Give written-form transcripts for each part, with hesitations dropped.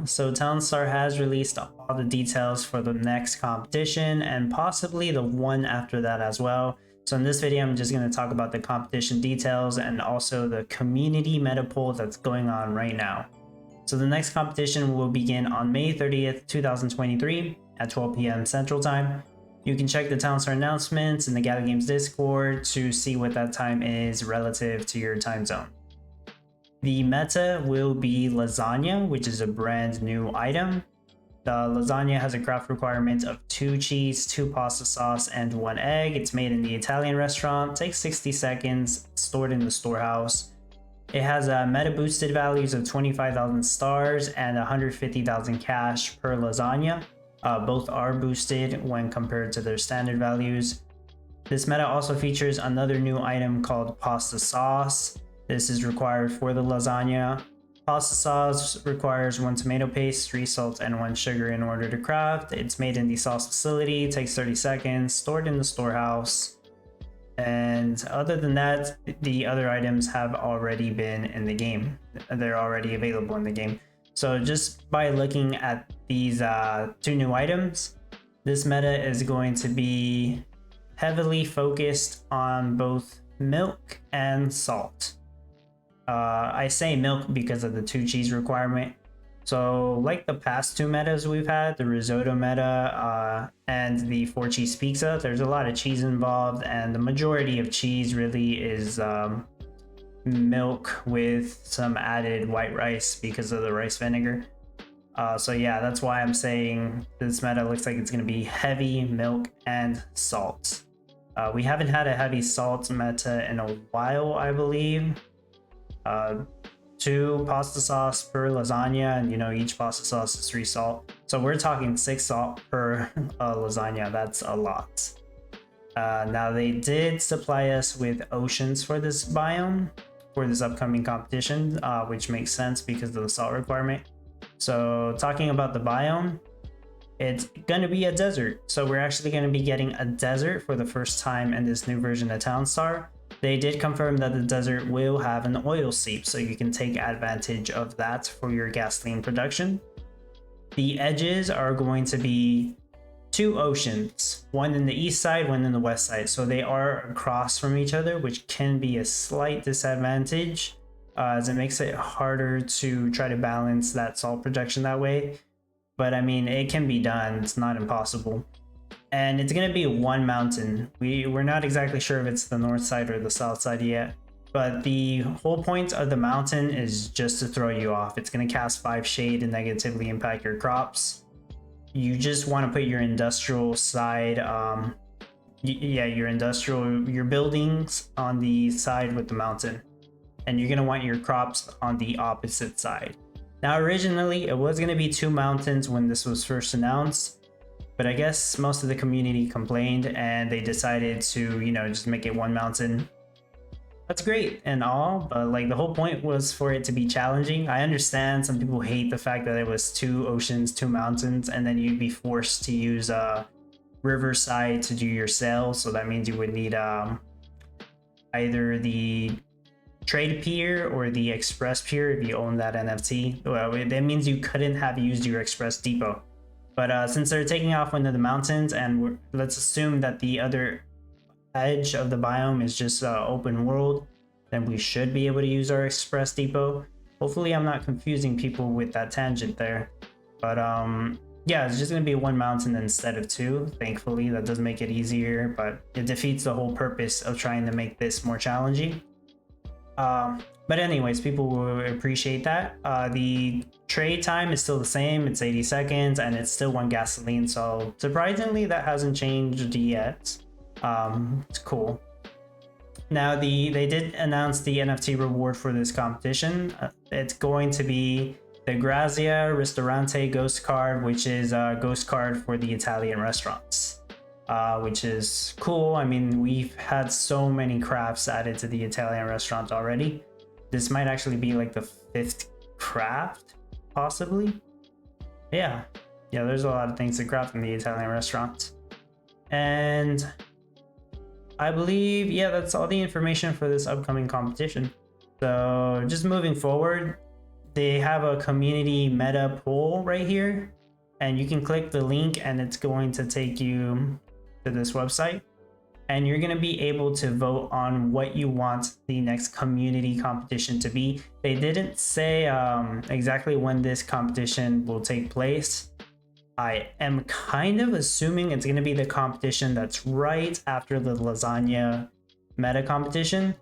So Townstar has released all the details for the next competition and possibly the one after that as well. So in this video, I'm just going to talk about the competition details and also the community meta poll that's going on right now. So the next competition will begin on May 30th, 2023 at 12 p.m. Central Time. You can check the Townstar announcements in the Gala Games Discord to see what that time is relative to your time zone. The meta will be lasagna, which is a brand new item. The lasagna has a craft requirement of 2 cheese, 2 pasta sauce, and 1 egg. It's made in the Italian restaurant, takes 60 seconds, stored in the storehouse. It has meta boosted values of 25,000 stars and 150,000 cash per lasagna. Both are boosted when compared to their standard values. This meta also features another new item called pasta sauce. This is required for the lasagna. Pasta sauce requires 1 tomato paste, 3 salt, and 1 sugar in order to craft. It's made in the sauce facility, takes 30 seconds, stored in the storehouse. And other than that, the other items have already been in the game. They're already available in the game. So just by looking at these 2 new items, this meta is going to be heavily focused on both milk and salt. I say milk because of the 2 cheese requirement. So like the past 2 metas we've had, the risotto meta and the 4 cheese pizza, there's a lot of cheese involved, and the majority of cheese really is milk with some added white rice because of the rice vinegar. So yeah, that's why I'm saying this meta looks like it's going to be heavy milk and salt. We haven't had a heavy salt meta in a while, I believe. 2 pasta sauce per lasagna, and each pasta sauce is 3 salt. So we're talking 6 salt per lasagna. That's a lot. Now they did supply us with oceans for this biome, for this upcoming competition, which makes sense because of the salt requirement. So talking about the biome, it's going to be a desert. So we're actually going to be getting a desert for the first time in this new version of Townstar. They did confirm that the desert will have an oil seep, so you can take advantage of that for your gasoline production. The edges are going to be 2 oceans, one in the east side, one in the west side. So they are across from each other, which can be a slight disadvantage as it makes it harder to try to balance that salt production that way. But I mean, it can be done. It's not impossible. And it's going to be 1 mountain. We're not exactly sure if it's the north side or the south side yet, but the whole point of the mountain is just to throw you off. It's going to cast 5 shade and negatively impact your crops. You just want to put your industrial side, your buildings on the side with the mountain, and you're going to want your crops on the opposite side. Now, originally it was going to be 2 mountains when this was first announced, but I guess most of the community complained and they decided to, just make it 1 mountain. That's great and all, but like the whole point was for it to be challenging. I understand some people hate the fact that it was 2 oceans, 2 mountains, and then you'd be forced to use a riverside to do your sales. So that means you would need either the trade pier or the express pier if you own that NFT. Well, that means you couldn't have used your express depot. But since they're taking off one of the mountains, and let's assume that the other edge of the biome is just open world, then we should be able to use our express depot. Hopefully I'm not confusing people with that tangent there. But yeah, it's just going to be 1 mountain instead of 2. Thankfully, that does make it easier, but it defeats the whole purpose of trying to make this more challenging. But anyways, people will appreciate that. The trade time is still the same. It's 80 seconds and it's still 1 gasoline. So surprisingly, that hasn't changed yet. It's cool. Now they did announce the NFT reward for this competition. It's going to be the Grazia Ristorante Ghost card, which is a ghost card for the Italian restaurants, which is cool. I mean, we've had so many crafts added to the Italian restaurant already. This might actually be like the 5th craft, possibly. Yeah, there's a lot of things to craft in the Italian restaurant. And I believe, that's all the information for this upcoming competition. So just moving forward, they have a community meta poll right here, and you can click the link and it's going to take you to this website, and you're going to be able to vote on what you want the next community competition to be. They didn't say exactly when this competition will take place. I am kind of assuming it's going to be the competition that's right after the Lasagna META competition.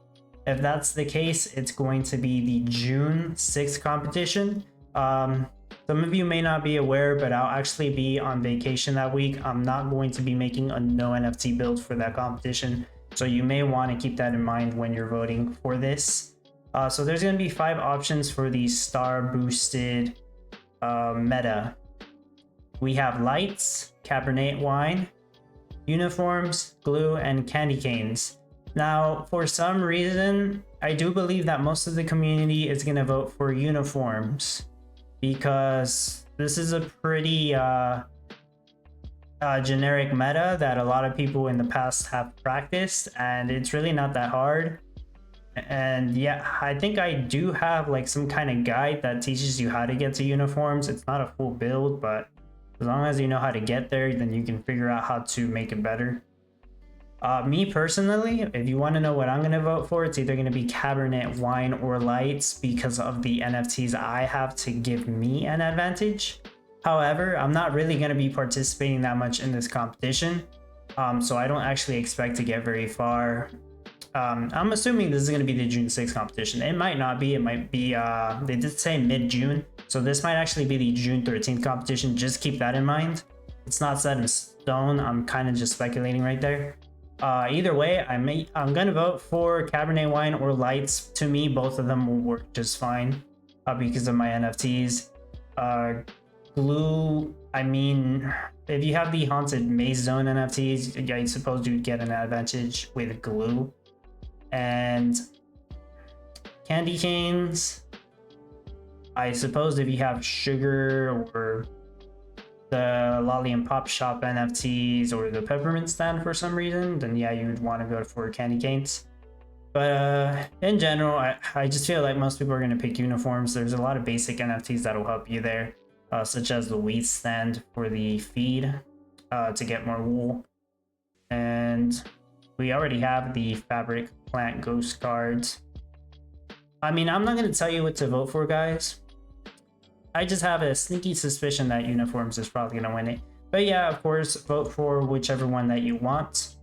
If that's the case, it's going to be the June 6th competition. Some of you may not be aware, but I'll actually be on vacation that week. I'm not going to be making a no NFT build for that competition, so you may want to keep that in mind when you're voting for this. So there's going to be 5 options for the star boosted meta. We have lights, Cabernet wine, uniforms, glue, and candy canes. Now, for some reason, I do believe that most of the community is going to vote for uniforms, because this is a pretty generic meta that a lot of people in the past have practiced, and it's really not that hard. And yeah, I think I do have like some kind of guide that teaches you how to get to uniforms. It's not a full build, but as long as you know how to get there, then you can figure out how to make it better. Me personally, if you want to know what I'm going to vote for, it's either going to be Cabernet wine or lights, because of the NFTs I have to give me an advantage. However, I'm not really going to be participating that much in this competition, so I don't actually expect to get very far. I'm assuming this is going to be the June 6th competition. It might not be. It might be, they did say mid-June, so this might actually be the June 13th competition. Just keep that in mind. It's not set in stone. I'm kind of just speculating right there. Either way, I'm gonna vote for Cabernet wine or lights. To me, both of them will work just fine because of my NFTs. Glue, I mean, if you have the Haunted Maze Zone NFTs, I suppose you'd get an advantage with glue. And candy canes, I suppose if you have sugar or the Lolly and Pop Shop NFTs or the Peppermint Stand for some reason, then yeah, you would want to go for candy canes. But in general, I just feel like most people are going to pick uniforms. There's a lot of basic NFTs that will help you there, such as the wheat stand for the feed to get more wool. And we already have the fabric plant ghost cards. I mean, I'm not going to tell you what to vote for, guys. I just have a sneaky suspicion that uniforms is probably going to win it. But yeah, of course, vote for whichever one that you want.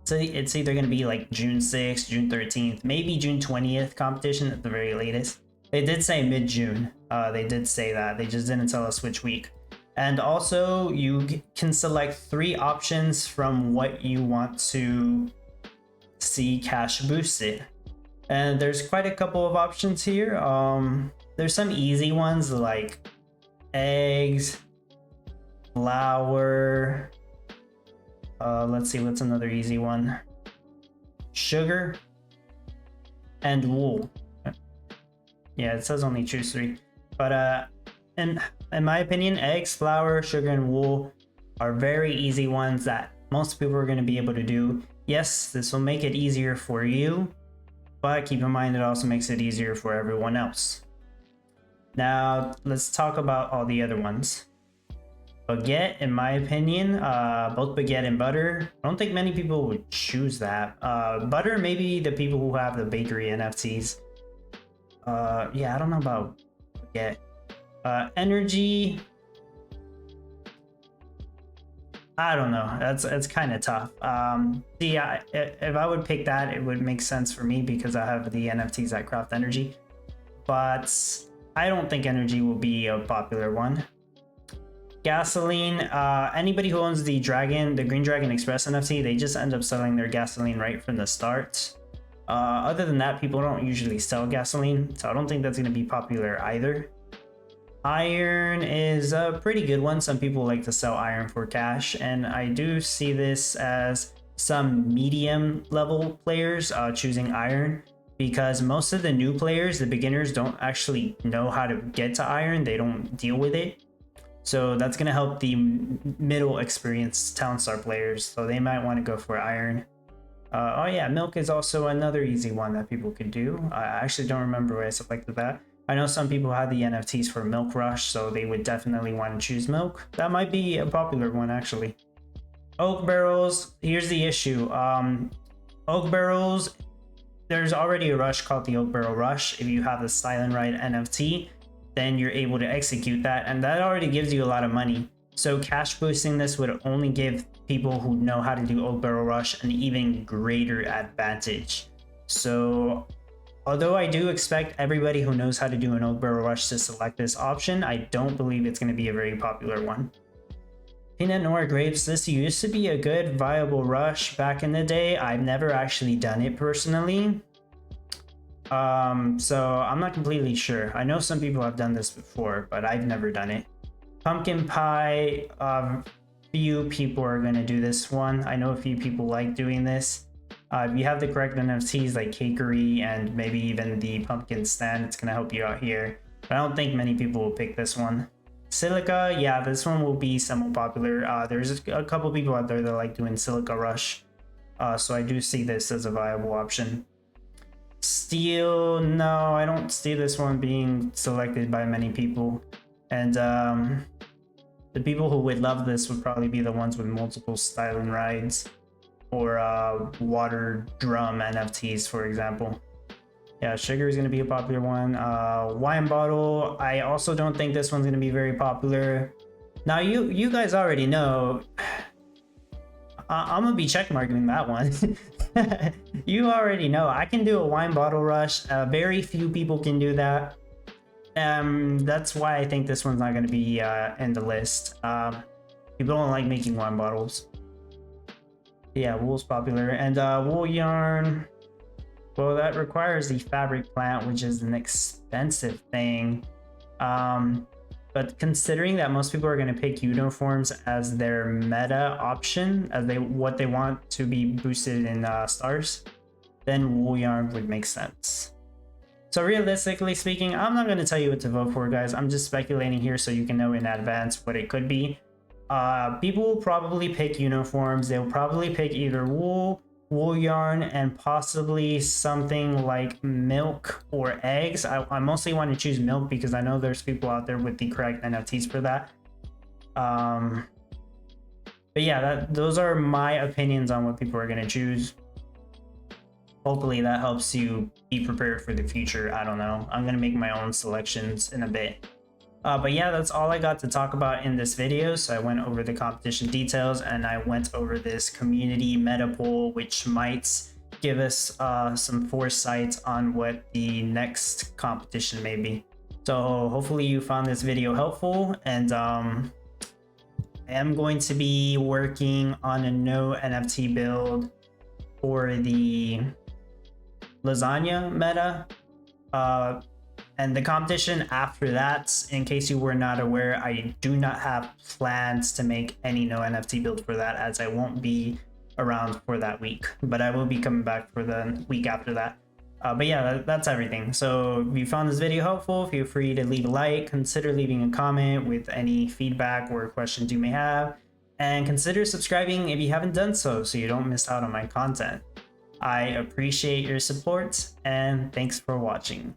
So it's either going to be like June 6th, June 13th, maybe June 20th competition at the very latest. They did say mid-June. They did say that. They just didn't tell us which week. And also, you can select 3 options from what you want to see cash boosted. And there's quite a couple of options here. There's some easy ones like eggs, flour. Let's see, what's another easy one? Sugar and wool. Yeah, it says only choose 3. But in my opinion, eggs, flour, sugar, and wool are very easy ones that most people are going to be able to do. Yes, this will make it easier for you, but keep in mind it also makes it easier for everyone else. Now, let's talk about all the other ones. Baguette, in my opinion, both baguette and butter. I don't think many people would choose that. Butter, maybe the people who have the bakery NFTs. Yeah, I don't know about baguette. Energy, I don't know. It's kind of tough. See, if I would pick that, it would make sense for me because I have the NFTs that craft energy. But I don't think energy will be a popular one. Gasoline, anybody who owns the Green Dragon Express NFT, they just end up selling their gasoline right from the start. Other than that, people don't usually sell gasoline, so I don't think that's going to be popular either. Iron is a pretty good one. Some people like to sell iron for cash, and I do see this as some medium level players choosing iron, because most of the new players, the beginners, don't actually know how to get to iron. They don't deal with it. So that's going to help the middle experienced Town Star players, so they might want to go for iron. Oh yeah, milk is also another easy one that people could do. I actually don't remember why I selected that. I know some people had the NFTs for Milk Rush, so they would definitely want to choose Milk. That might be a popular one actually. Oak barrels, here's the issue. Oak barrels, there's already a rush called the Oak Barrel Rush. If you have the Silent Ride NFT, then you're able to execute that, and that already gives you a lot of money. So cash boosting this would only give people who know how to do Oak Barrel Rush an even greater advantage. So although I do expect everybody who knows how to do an Oak Barrel Rush to select this option, I don't believe it's going to be a very popular one. Pinot Noir grapes, this used to be a good viable rush back in the day. I've never actually done it personally. So I'm not completely sure. I know some people have done this before, but I've never done it. Pumpkin pie, few people are going to do this one. I know a few people like doing this. If you have the correct NFTs like Cakery and maybe even the pumpkin stand, it's going to help you out here. But I don't think many people will pick this one. Silica, yeah, this one will be somewhat popular. There's a couple people out there that like doing Silica Rush. So I do see this as a viable option. Steel, no, I don't see this one being selected by many people. And the people who would love this would probably be the ones with multiple styling rides or water drum NFTs, for example. Yeah, sugar is going to be a popular one. Wine bottle, I also don't think this one's going to be very popular. Now, you guys already know. I'm going to be checkmarking that one. You already know. I can do a wine bottle rush. Very few people can do that. That's why I think this one's not going to be in the list. People don't like making wine bottles. Yeah, wool's popular. And wool yarn... well, that requires the fabric plant, which is an expensive thing. But considering that most people are going to pick uniforms as their meta option, as what they want to be boosted in stars, then wool yarn would make sense. So realistically speaking, I'm not going to tell you what to vote for, guys. I'm just speculating here so you can know in advance what it could be. People will probably pick uniforms. They'll probably pick either wool yarn, and possibly something like milk or eggs. I mostly want to choose milk because I know there's people out there with the correct NFTs for that. But yeah, those are my opinions on what people are going to choose. Hopefully that helps you be prepared for the future. I don't know. I'm going to make my own selections in a bit. But yeah, that's all I got to talk about in this video. So I went over the competition details and I went over this community meta poll, which might give us some foresight on what the next competition may be. So hopefully you found this video helpful, and I am going to be working on a no NFT build for the Lasagna meta. And the competition after that, in case you were not aware, I do not have plans to make any no NFT build for that, as I won't be around for that week, but I will be coming back for the week after that. But yeah, that's everything. So if you found this video helpful, feel free to leave a like, consider leaving a comment with any feedback or questions you may have, and consider subscribing if you haven't done so you don't miss out on my content. I appreciate your support, and thanks for watching.